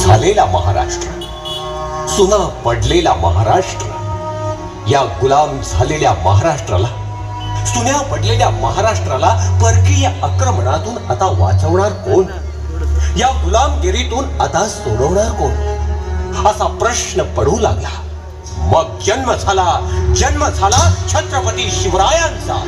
झालेला महाराष्ट्र, सुना पडलेला महाराष्ट्र, या गुलाम झालेल्या महाराष्ट्राला, सुन्या पडलेल्या महाराष्ट्राला परकीय आक्रमणातून आता वाचवणार कोण? या गुलामगिरीतून आता सोडवणार कोण? असा प्रश्न पडू लागला. मग जन्म झाला छत्रपती शिवरायांचा.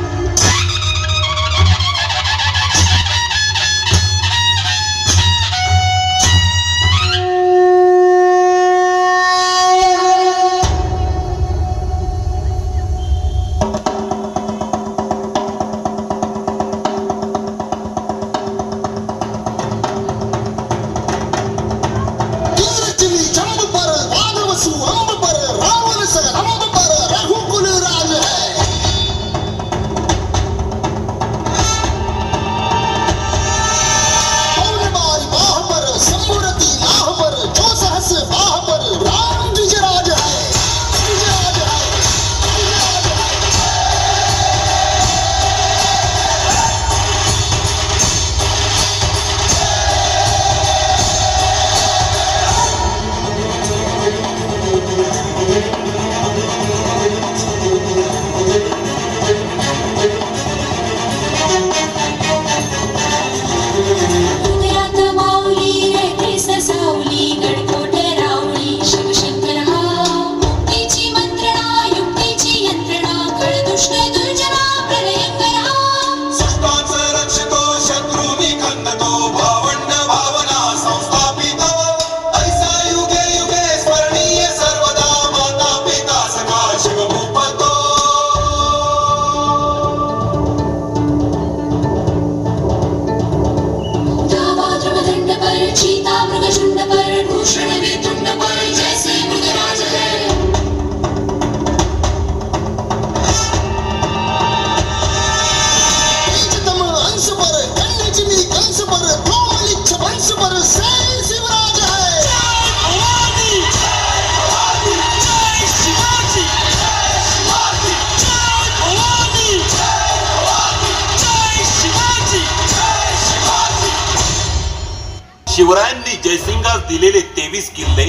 शिवरायांनी जयसिंगास दिलेले 23 किल्ले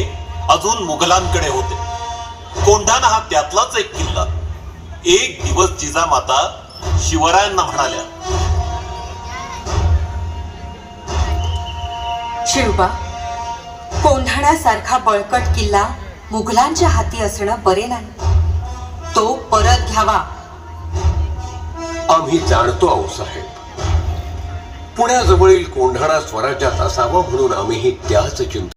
अजून मुघलांकडे होते. कोंढाणा हा त्यातलाच एक किल्ला. एक दिवस जिजामाता शिवरायांना म्हणाल्या, शिवबा, कोंढाण्यासारखा बळकट किल्ला मुघलांच्या हाती असणं बरे नाही. तो परत घ्यावा. आम्ही जाणतो आऊसाहेब, पुण्याजवळील कोंढाणा स्वराज्यात असावा म्हणून आम्हीही त्याच चिंता